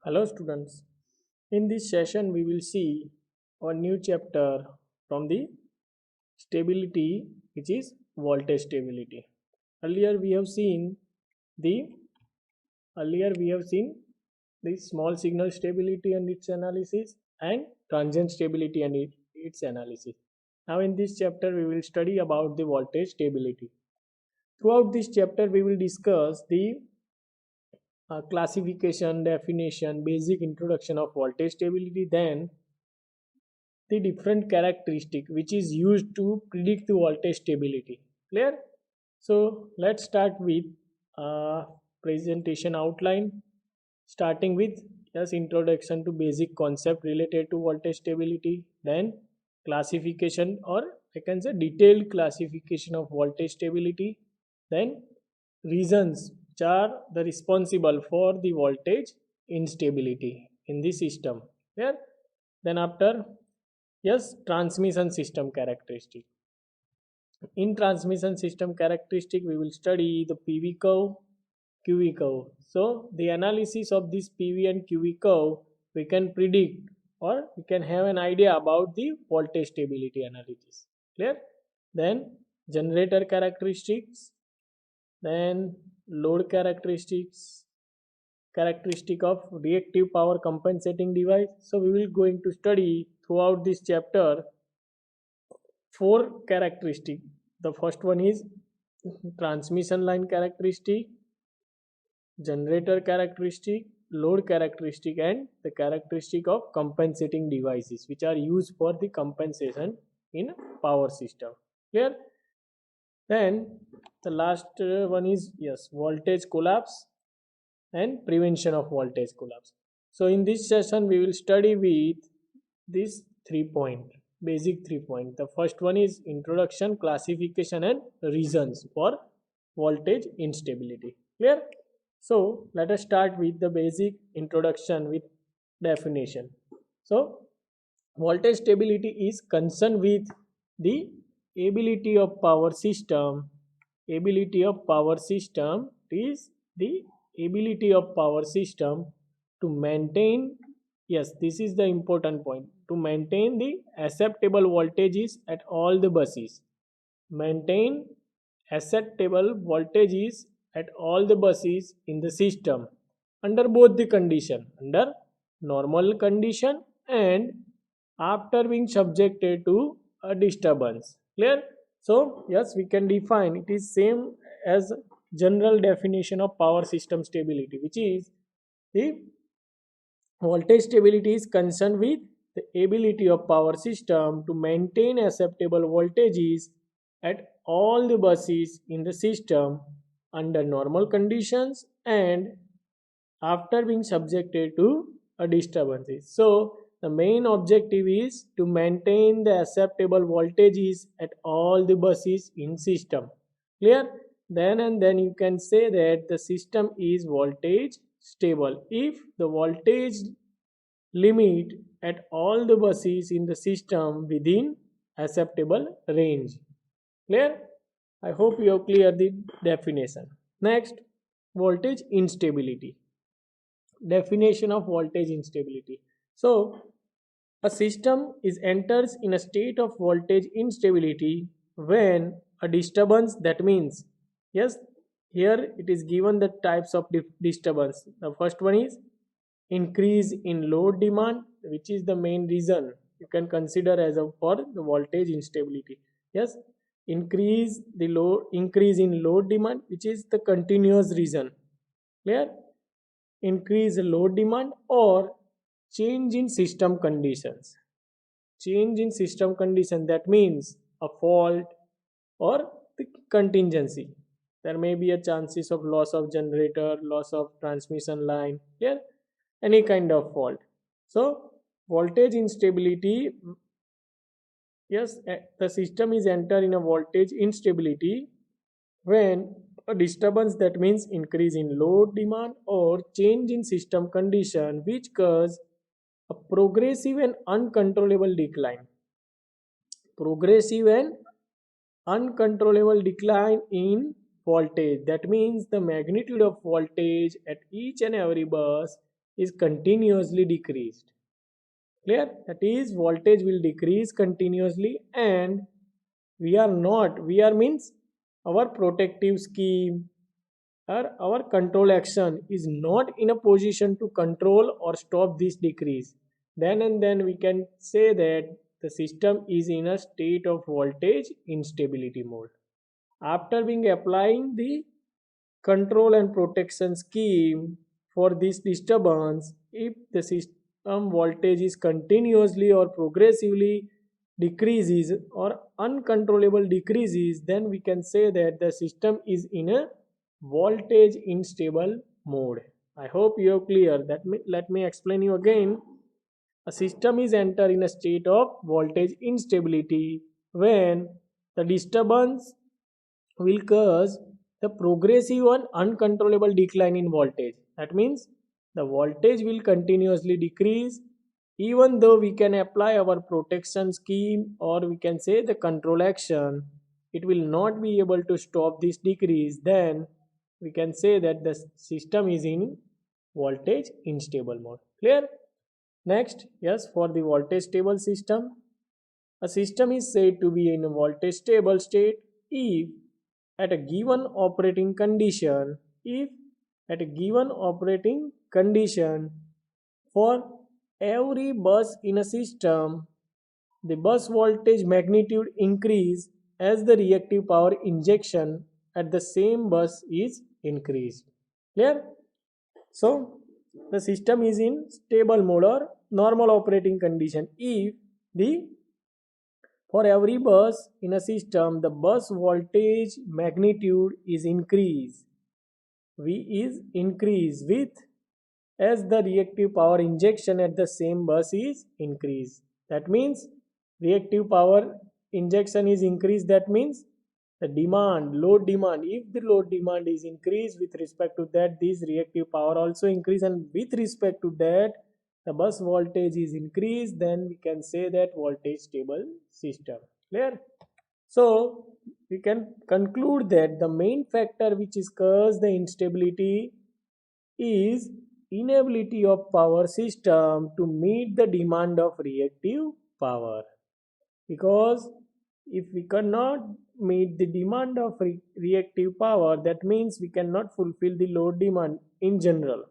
Hello students. In this session we will see a new chapter from the stability, which is voltage stability. Earlier we have seen the earlier we have seen the small signal stability and its analysis and transient stability and its analysis. Now in this chapter we will study about the voltage stability. Throughout this chapter we will discuss the classification, definition, basic introduction of voltage stability, then the different characteristic which is used to predict the voltage stability. Clear? So let's start with presentation outline, starting with just introduction to basic concept related to voltage stability, then classification, or I can say detailed classification of voltage stability, then reasons which are the responsible for the voltage instability in the system. Clear? Then after, yes, transmission system characteristic. In transmission system characteristic, we will study the PV curve, QV curve. So the analysis of this PV and QV curve, we can predict or we can have an idea about the voltage stability analysis. Clear? Then generator characteristics, then load characteristics, characteristic of reactive power compensating device. So we will going to study throughout this chapter four characteristic. The first one is transmission line characteristic, generator characteristic, load characteristic, and the characteristic of compensating devices which are used for the compensation in power system. Clear? Then the last one is, yes, voltage collapse and prevention of voltage collapse. So in this session we will study with these 3 point, basic 3 point. The first one is introduction, classification, and reasons for voltage instability. Clear? So let us start with the basic introduction with definition. So voltage stability is concerned with the ability of power system. Ability of power system is the ability of power system to maintain, yes, this is the important point, to maintain the acceptable voltages at all the buses. Maintain acceptable voltages at all the buses in the system under both the condition, under normal condition and after being subjected to a disturbance. Clear? So yes, we can define it is same as general definition of power system stability, which is the voltage stability is concerned with the ability of power system to maintain acceptable voltages at all the buses in the system under normal conditions and after being subjected to a disturbances. So the main objective is to maintain the acceptable voltages at all the buses in system. Clear? Then and then you can say that the system is voltage stable if the voltage limit at all the buses in the system within acceptable range. Clear? I hope you have clear the definition. Next, voltage instability. Definition of voltage instability. So a system is enters in a state of voltage instability when a disturbance, that means, yes, here it is given the types of disturbance. The first one is increase in load demand, which is the main reason you can consider as a for the voltage instability. Yes, increase in load demand, which is the continuous reason. Clear? Increase load demand or change in system conditions. Change in system condition, that means a fault or the contingency. There may be a chances of loss of generator, loss of transmission line, yeah, any kind of fault. So voltage instability, yes, the system is enter in a voltage instability when a disturbance, that means increase in load demand or change in system condition which cause a progressive and uncontrollable decline. Progressive and uncontrollable decline in voltage, that means the magnitude of voltage at each and every bus is continuously decreased. Clear? That is, voltage will decrease continuously, and we are means our protective scheme or our control action is not in a position to control or stop this decrease. Then and then we can say that the system is in a state of voltage instability mode. After being applying the control and protection scheme for this disturbance, if the system voltage is continuously or progressively decreases or uncontrollable decreases, then we can say that the system is in a voltage unstable mode. I hope you are clear. Let me explain you again. A system is enter in a state of voltage instability when the disturbance will cause the progressive and uncontrollable decline in voltage. That means the voltage will continuously decrease even though we can apply our protection scheme or we can say the control action. It will not be able to stop this decrease. Then we can say that the system is in voltage unstable mode. Clear? Next, yes, for the voltage stable system, a system is said to be in a voltage stable state if at a given operating condition, if at a given operating condition for every bus in a system, the bus voltage magnitude increase as the reactive power injection at the same bus is increased. Clear? So the system is in stable mode or normal operating condition if the for every bus in a system the bus voltage magnitude is increased. V is increased with as the reactive power injection at the same bus is increased. That means reactive power injection is increased. That means the demand, load demand, if the load demand is increased with respect to that, this reactive power also increase, and with respect to that the bus voltage is increased, then we can say that voltage stable system. Clear? So we can conclude that the main factor which is cause the instability is inability of power system to meet the demand of reactive power. Because if we cannot meet the demand of reactive power, that means we cannot fulfill the load demand in general.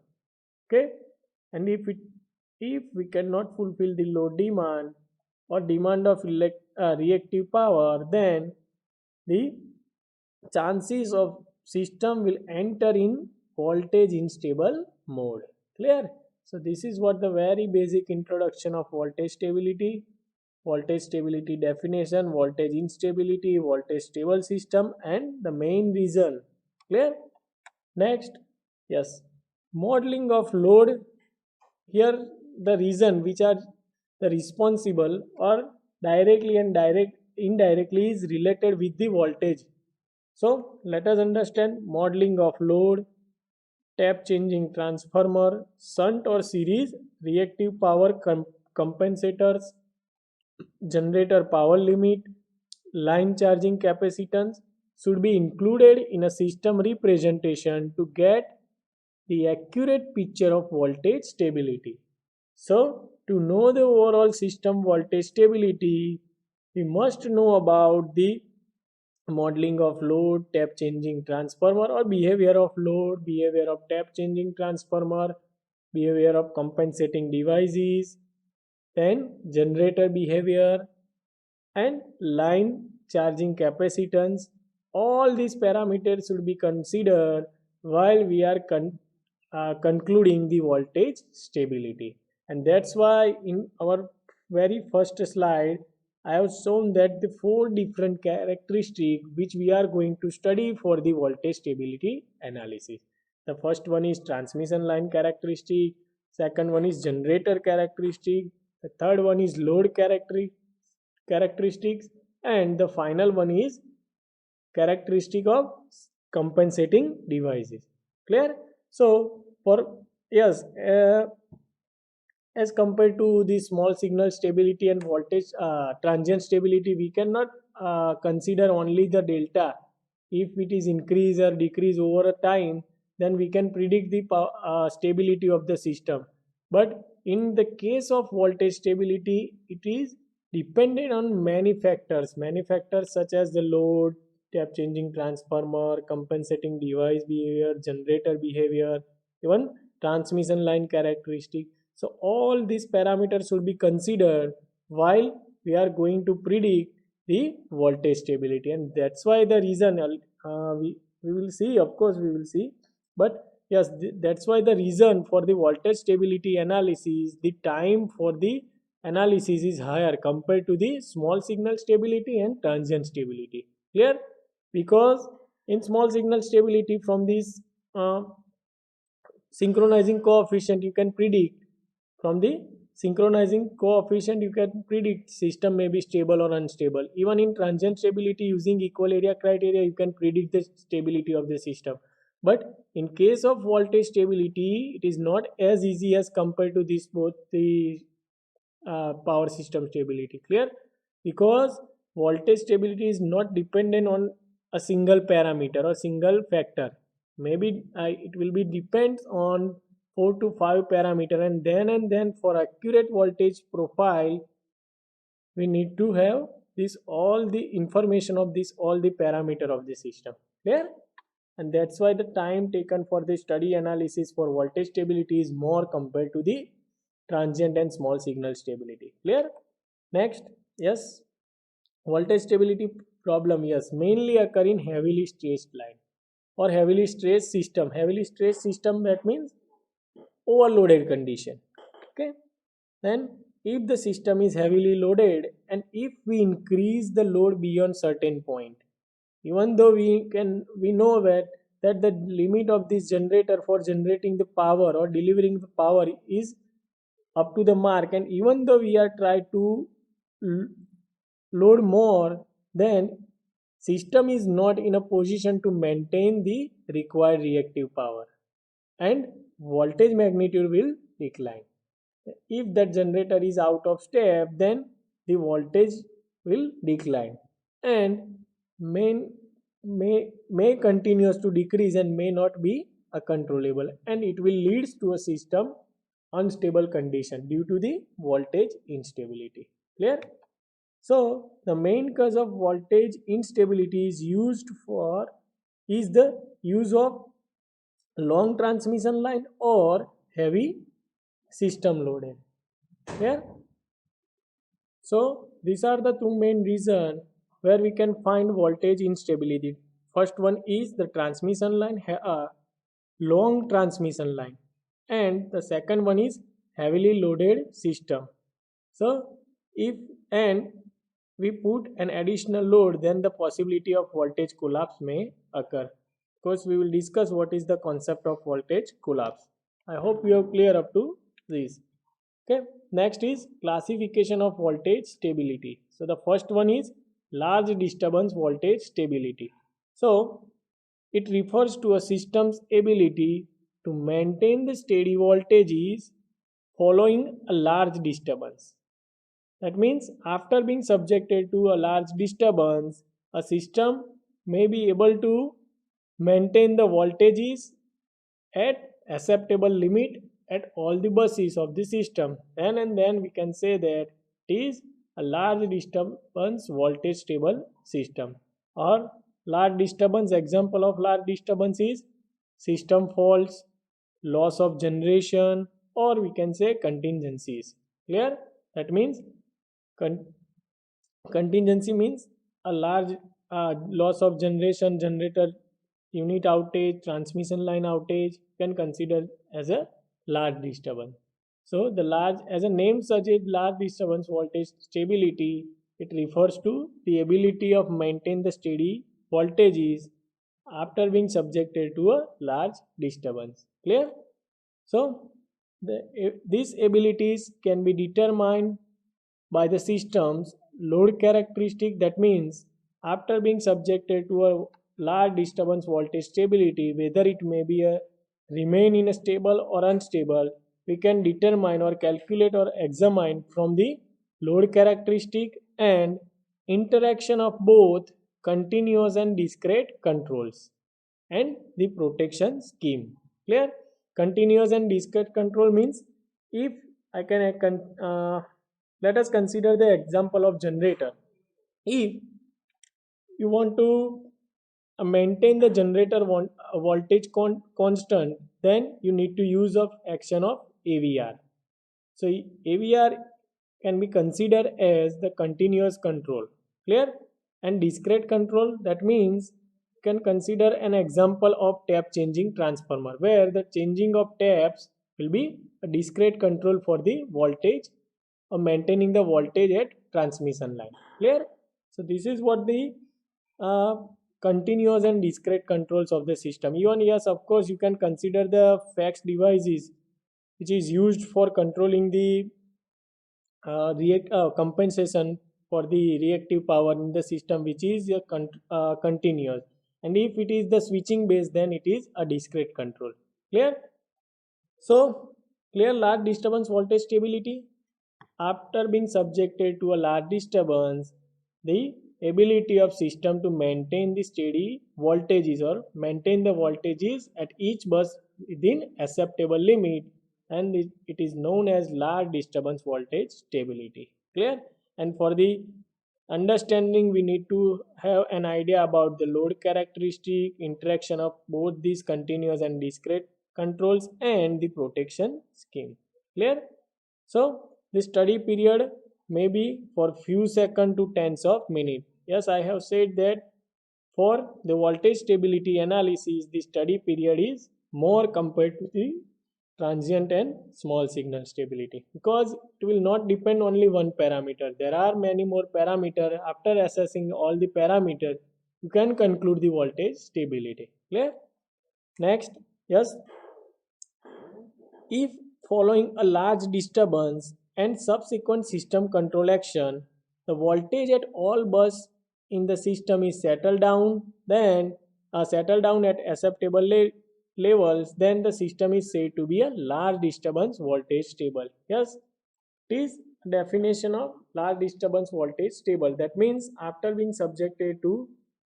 Okay, and if we cannot fulfill the load demand or demand of reactive power, then the chances of system will enter in voltage unstable mode. Clear? So this is what the very basic introduction of voltage stability definition, voltage instability, voltage stable system, and the main reason. Clear? Next, yes, modeling of load. Here the reason which are the responsible or directly and indirectly is related with the voltage. So let us understand modeling of load, tap changing transformer, shunt or series, reactive power compensators, generator power limit, line charging capacitance should be included in a system representation to get the accurate picture of voltage stability. So to know the overall system voltage stability, we must know about the modeling of load, tap changing transformer or behavior of load, behavior of tap changing transformer, behavior of compensating devices, then generator behavior and line charging capacitance. All these parameters should be considered while we are concluding the voltage stability. And that's why in our very first slide I have shown that the four different characteristics which we are going to study for the voltage stability analysis. The first one is transmission line characteristic, second one is generator characteristic, the third one is load characteristics, and the final one is characteristic of compensating devices. Clear? So for yes, as compared to the small signal stability and voltage transient stability, we cannot consider only the delta. If it is increase or decrease over a time, then we can predict the stability of the system. But in the case of voltage stability, it is dependent on many factors such as the load, tap changing transformer, compensating device behavior, generator behavior, even transmission line characteristic. So all these parameters should be considered while we are going to predict the voltage stability. And that's why the reason we will see, of course we will see, but yes, that's why the reason for the voltage stability analysis, the time for the analysis is higher compared to the small signal stability and transient stability. Clear? Because in small signal stability, from this uh, synchronizing coefficient, you can predict, from the synchronizing coefficient you can predict system may be stable or unstable. Even in transient stability, using equal area criteria, you can predict the stability of the system. But in case of voltage stability, it is not as easy as compared to this both the power system stability. Clear? Because voltage stability is not dependent on a single parameter or single factor. Maybe it will be depends on 4 to 5 parameter, and then for accurate voltage profile, we need to have this all the information of this all the parameter of the system. Clear? And that's why the time taken for the study analysis for voltage stability is more compared to the transient and small signal stability. Clear? Next, yes, voltage stability problem, yes, mainly occur in heavily stressed line or heavily stressed system. Heavily stressed system, that means overloaded condition. Okay, then if the system is heavily loaded and if we increase the load beyond certain point, even though we know that the limit of this generator for generating the power or delivering the power is up to the mark, and even though we are try to l- load more, then system is not in a position to maintain the required reactive power, and voltage magnitude will decline. If that generator is out of step, then the voltage will decline and may may continues to decrease and may not be a controllable, and it will leads to a system unstable condition due to the voltage instability. Clear? So the main cause of voltage instability is the use of long transmission line or heavy system loaded. Yeah. So these are the two main reasons where we can find voltage instability. First one is the transmission line, long transmission line, and the second one is heavily loaded system. So if and we put an additional load, then the possibility of voltage collapse may occur. Of course, we will discuss what is the concept of voltage collapse. I hope you are clear up to this. Okay, next is classification of voltage stability. So the first one is large disturbance voltage stability. So it refers to a system's ability to maintain the steady voltages following a large disturbance. That means after being subjected to a large disturbance, a system may be able to maintain the voltages at acceptable limit at all the buses of the system. Then and then we can say that it is a large disturbance voltage stable system. Or large disturbance, example of large disturbance is system faults, loss of generation, or we can say contingencies. Clear? That means con- contingency means a large loss of generation, generator unit outage, transmission line outage can consider as a large disturbance. So the large, as a name suggests, large disturbance voltage stability, it refers to the ability of maintain the steady voltages after being subjected to a large disturbance. Clear? So these abilities can be determined by the system's load characteristic. That means after being subjected to a large disturbance voltage stability, whether it may be a remain in a stable or unstable, we can determine or calculate or examine from the load characteristic and interaction of both continuous and discrete controls and the protection scheme. Clear? Continuous and discrete control means if I can let us consider the example of generator. If you want to maintain the generator voltage constant, then you need to use of action of AVR. So AVR can be considered as the continuous control. Clear? And discrete control, that means you can consider an example of tap changing transformer where the changing of taps will be a discrete control for the voltage or maintaining the voltage at transmission line. Clear? So this is what the uh, continuous and discrete controls of the system. Even yes, of course, you can consider the fax devices which is used for controlling the compensation for the reactive power in the system, which is a continuous. And if it is the switching base, then it is a discrete control. Clear? So, clear large disturbance voltage stability. After being subjected to a large disturbance, the ability of system to maintain the steady voltages or maintain the voltages at each bus within acceptable limit, and it is known as large disturbance voltage stability. Clear? And for the understanding, we need to have an idea about the load characteristic, interaction of both these continuous and discrete controls, and the protection scheme. Clear? So the study period may be for few seconds to tens of minutes. Yes, I have said that for the voltage stability analysis, the study period is more compared to the transient and small signal stability, because it will not depend only one parameter. There are many more parameters. After assessing all the parameters, you can conclude the voltage stability. Clear? Next, yes, if following a large disturbance and subsequent system control action, the voltage at all bus in the system is settled down, then settled down at acceptable levels, then the system is said to be a large disturbance voltage stable. Yes, it is definition of large disturbance voltage stable. That means after being subjected to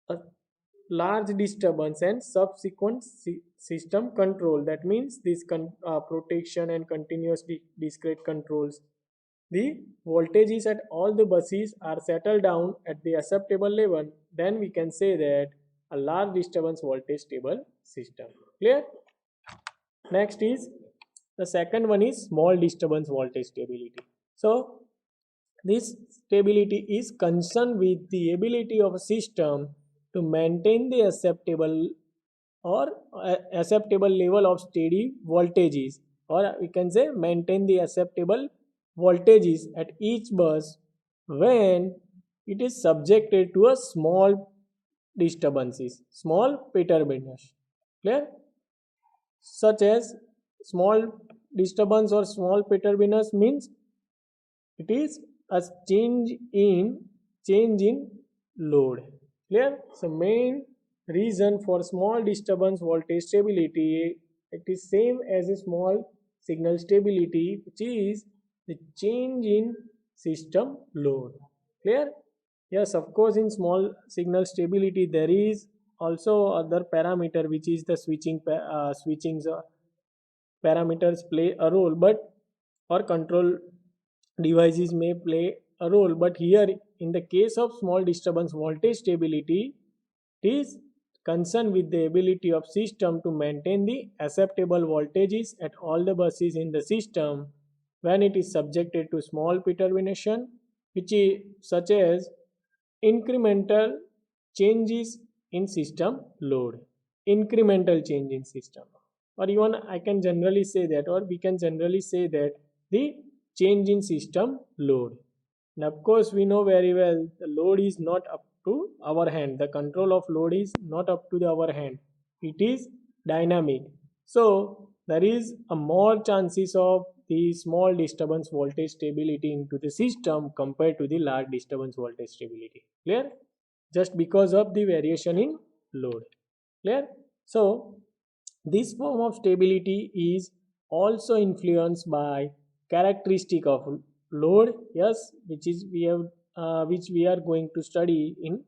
a large disturbance and subsequent system control, that means this protection and continuous discrete controls, the voltages at all the buses are settled down at the acceptable level, then we can say that a large disturbance voltage stable system. Clear? Next is the second one is small disturbance voltage stability. So this stability is concerned with the ability of a system to maintain the acceptable or acceptable level of steady voltages, or we can say maintain the acceptable voltages at each bus when it is subjected to a small disturbances, small perturbations. Clear? Such as small disturbance or small perturbations means it is a change in load. Clear? So main reason for small disturbance voltage stability, it is same as a small signal stability, which is the change in system load. Clear? Yes, of course, in small signal stability there is also other parameter, which is the switching parameters play a role, but or control devices may play a role. But here in the case of small disturbance voltage stability, it is concerned with the ability of system to maintain the acceptable voltages at all the buses in the system when it is subjected to small perturbation, which is such as incremental changes in system load, incremental change in system, or even I can generally say that, or we can generally say that the change in system load. And of course, we know very well the load is not up to our hand. The control of load is not up to our hand. It is dynamic. So there is a more chances of the small disturbance voltage stability into the system compared to the large disturbance voltage stability. Clear? Just because of the variation in load. Clear? So this form of stability is also influenced by characteristic of load, yes, which we are going to study in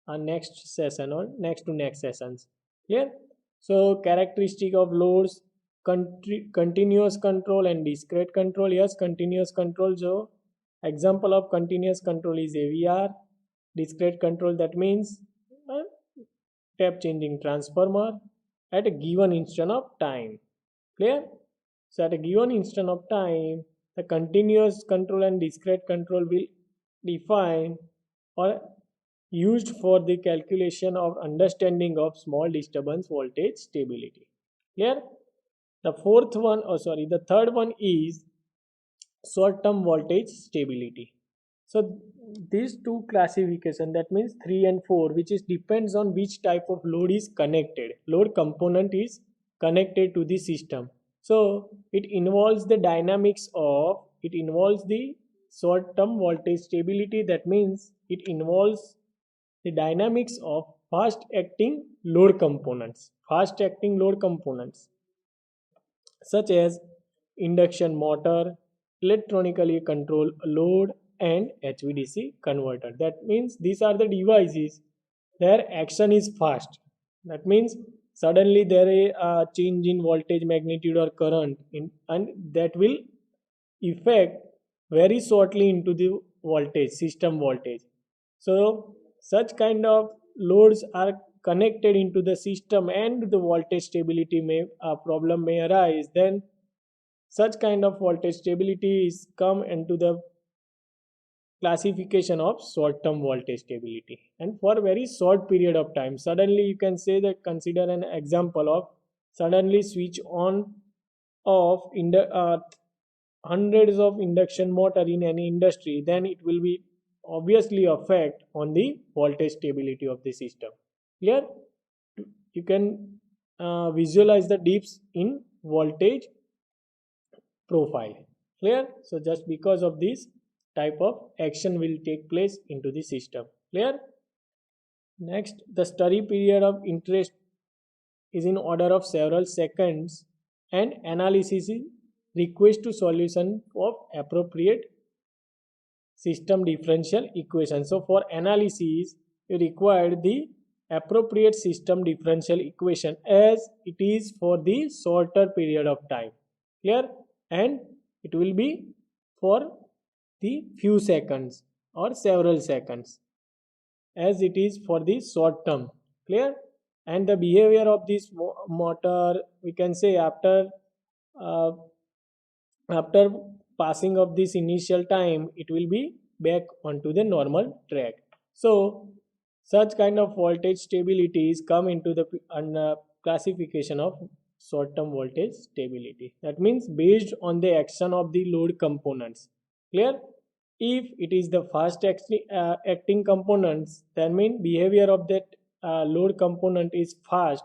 our next session or next to next sessions. Clear? So characteristic of loads, continuous control and discrete control. Yes, continuous control. So example of continuous control is AVR. Discrete control, that means a tap changing transformer at a given instant of time. Clear? So at a given instant of time, the continuous control and discrete control will define or used for the calculation of understanding of small disturbance voltage stability. Clear? The third one is short-term voltage stability. So these two classification, that means 3 and 4, which is depends on which type of load is connected. Load component is connected to the system. So it involves the short-term voltage stability. That means it involves the dynamics of fast acting load components. Fast acting load components such as induction motor, electronically controlled load, and HVDC converter. That means these are the devices, their action is fast. That means suddenly there is a change in voltage magnitude or current and that will affect very shortly into the voltage, system voltage. So such kind of loads are connected into the system and the voltage stability may a problem may arise, then such kind of voltage stability is come into the classification of short term voltage stability, and for very short period of time. Suddenly you can say that, consider an example of suddenly switch on off in the hundreds of induction motor in any industry, then it will be obviously affect on the voltage stability of the system. Here you can visualize the dips in voltage profile. Clear? So just because of this type of action will take place into the system. Clear? Next, the study period of interest is in order of several seconds, and analysis is request to solution of appropriate system differential equation. So for analysis you require the appropriate system differential equation as it is for the shorter period of time. Clear? And it will be for the few seconds or several seconds as it is for the short term. Clear? And the behavior of this motor, we can say uh, after passing of this initial time, it will be back onto the normal track. So such kind of voltage stabilities come into the classification of short term voltage stability. That means based on the action of the load components. Clear? If it is the fast acting components, then mean behavior of that load component is fast,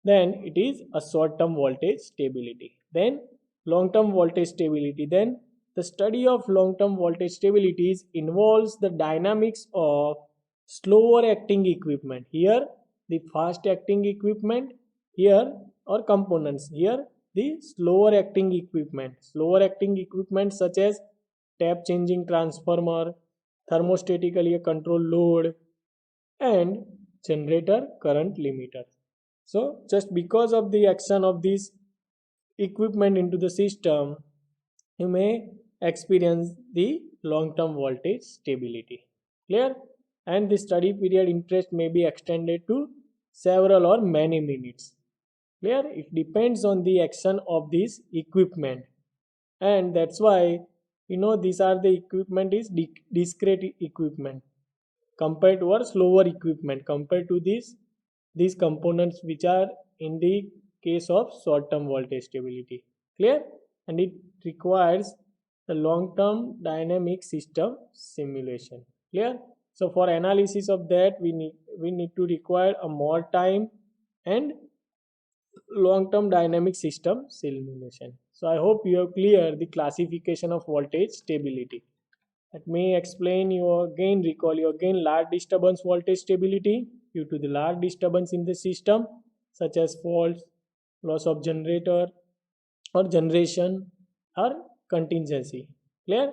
then it is a short term voltage stability. Then long term voltage stability, then the study of long term voltage stabilities involves the dynamics of slower acting equipment. Here the fast acting equipment, here or components, here the slower acting equipment such as tap changing transformer, thermostatically controlled load, and generator current limiter. So just because of the action of this equipment into the system, you may experience the long-term voltage stability. Clear? And the study period interest may be extended to several or many minutes. Clear? It depends on the action of this equipment, and that's why these are the equipment is discrete equipment compared to our slower equipment, compared to these components which are in the case of short term voltage stability. Clear? And it requires the long term dynamic system simulation. Clear? So for analysis of that, we need to require a more time and long term dynamic system simulation. So I hope you have clear the classification of voltage stability. Let me explain you again, recall you again. Large disturbance voltage stability due to the large disturbance in the system such as faults, loss of generator or generation or contingency. Clear?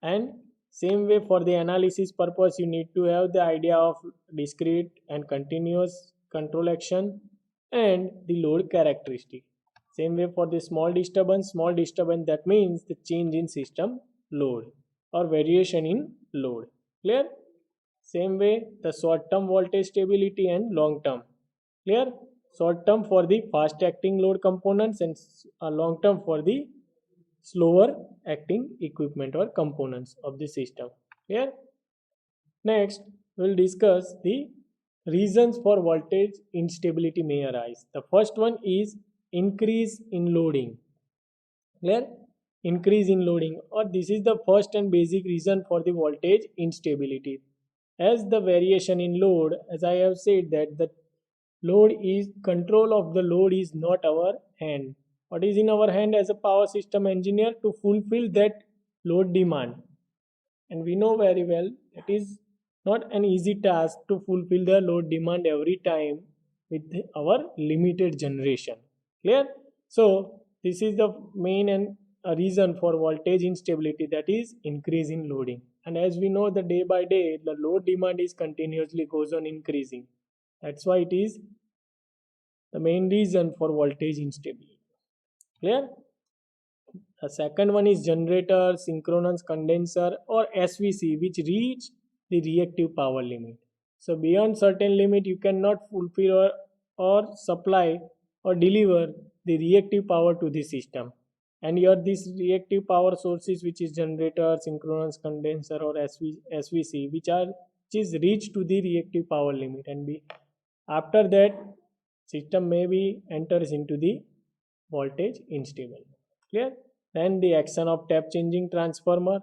And same way for the analysis purpose, you need to have the idea of discrete and continuous control action and the load characteristic. Same way for the small disturbance that means the change in system load or variation in load. Clear? Same way the short term voltage stability and long term. Clear? Short term for the fast acting load components and long term for the slower acting equipment or components of the system. Clear? Next, we'll discuss the reasons for voltage instability may arise. The first one is increase in loading. Clear? Increase in loading, or this is the first and basic reason for the voltage instability. As the variation in load, as I have said that the load is control of the load is not our hand. What is in our hand as a power system engineer to fulfill that load demand? And we know very well it is not an easy task to fulfill the load demand every time with our limited generation. Clear? So this is the main and a reason for voltage instability, that is increase in loading. And as we know, the day by day the load demand is continuously goes on increasing. That's why it is the main reason for voltage instability. Clear? The second one is generator, synchronous condenser or SVC, which reach the reactive power limit. So beyond certain limit you cannot fulfill or supply or deliver the reactive power to the system. And here these reactive power sources, which is generator, synchronous condenser or SVC, which is reached to the reactive power limit, and after that system may be enters into the voltage unstable. Clear? Then the action of tap changing transformer,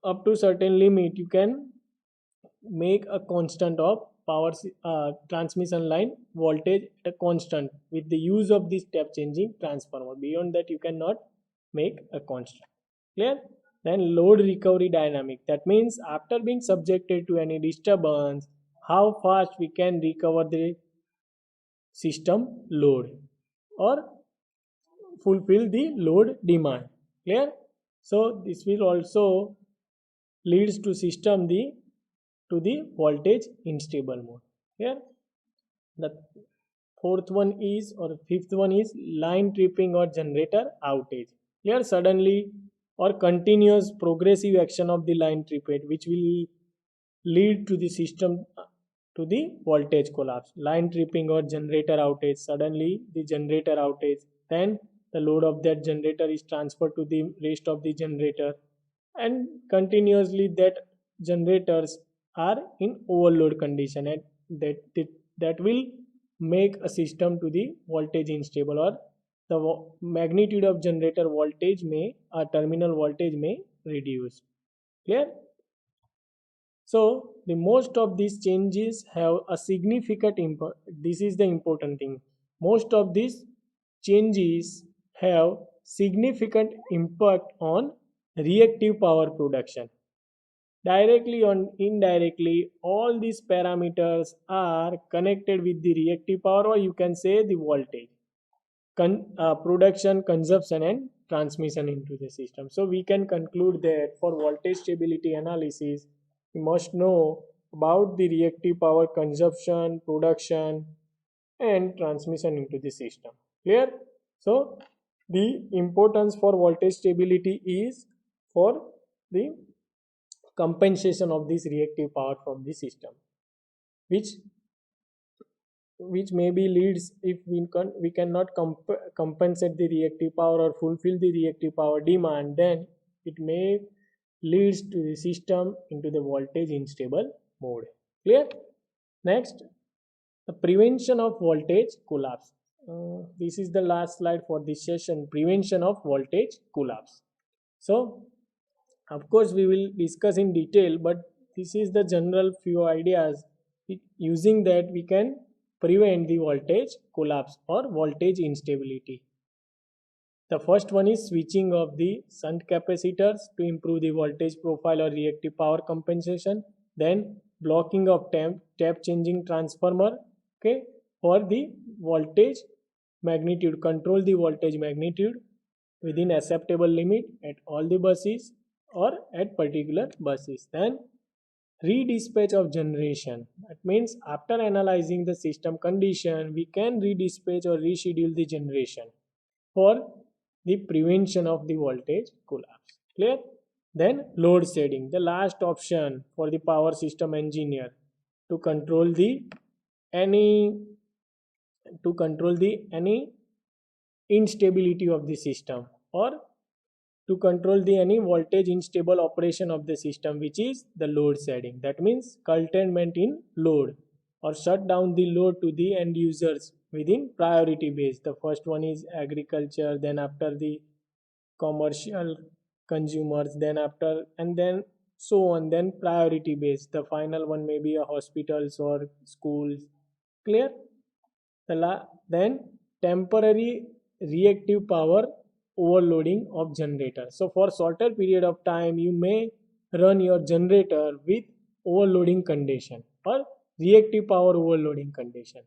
up to certain limit you can make a constant of power transmission line voltage at a constant with the use of this tap changing transformer. Beyond that you cannot make a constant. Clear? Then load recovery dynamic, that means after being subjected to any disturbance, how fast we can recover the system load or fulfill the load demand. Clear? So this will also leads to system to the voltage unstable mode. Here the fourth one is, or fifth one is, line tripping or generator outage. Here suddenly or continuous progressive action of the line tripping, which will lead to the system to the voltage collapse. Line tripping or generator outage, suddenly the generator outage, then the load of that generator is transferred to the rest of the generator, and continuously that generators are in overload condition, and that will make a system to the voltage unstable, or the magnitude of generator voltage may, terminal voltage may reduce. Clear? So the most of these changes have a significant impact. This is the important thing. Most of these changes have significant impact on reactive power production. Directly or indirectly, all these parameters are connected with the reactive power, or you can say the voltage, production, consumption and transmission into the system. So we can conclude that for voltage stability analysis, we must know about the reactive power consumption, production and transmission into the system. Clear? So the importance for voltage stability is for the compensation of this reactive power from the system, which maybe leads, if we cannot compensate the reactive power or fulfill the reactive power demand, then it may leads to the system into the voltage unstable mode. Clear? Next, the prevention of voltage collapse. This is the last slide for this session, prevention of voltage collapse. So of course we will discuss in detail, but this is the general few ideas. Using that we can prevent the voltage collapse or voltage instability. The first one is switching of the shunt capacitors to improve the voltage profile or reactive power compensation. Then blocking of tap changing transformer, okay, for the voltage magnitude, control the voltage magnitude within acceptable limit at all the buses or at particular buses. Then redispatch of generation, that means after analyzing the system condition we can redispatch or reschedule the generation. for the prevention of the voltage collapse. Clear? Then load shedding, the last option for the power system engineer to control the any any instability of the system, or to control the any voltage unstable operation of the system, which is the load shedding. That means curtailment in load, or shut down the load to the end users within priority base. The first one is agriculture, then after the commercial consumers, then after, and then so on, then priority base. The final one may be a hospitals or schools. Clear? Then temporary reactive power overloading of generator. So for shorter period of time you may run your generator with overloading condition or reactive power overloading condition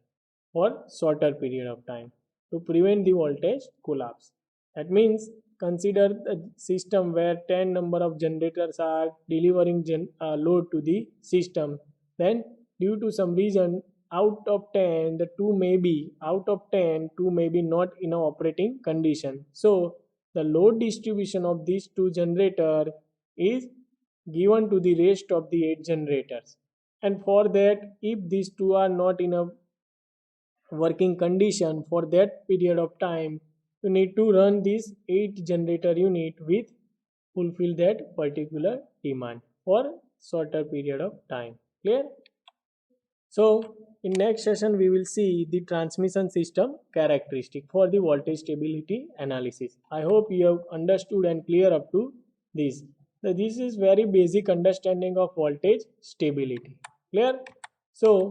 for shorter period of time to prevent the voltage collapse. That means consider the system where 10 number of generators are delivering load to the system. Then due to some reason, out of 10 the 2 may be out of 10 2 may be not in a operating condition. So the load distribution of these two generator is given to the rest of the 8 generators, and for that, if these two are not in a working condition for that period of time, you need to run this 8 generator unit with fulfill that particular demand for shorter period of time. Clear? So in next session we will see the transmission system characteristic for the voltage stability analysis. I hope you have understood and clear up to this. So this is very basic understanding of voltage stability. Clear? So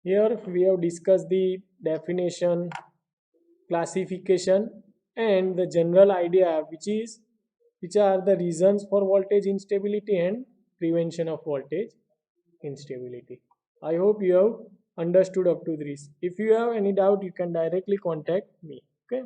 here we have discussed the definition, classification, and the general idea, which are the reasons for voltage instability and prevention of voltage instability. I hope you have understood up to this. If you have any doubt, you can directly contact me. Okay.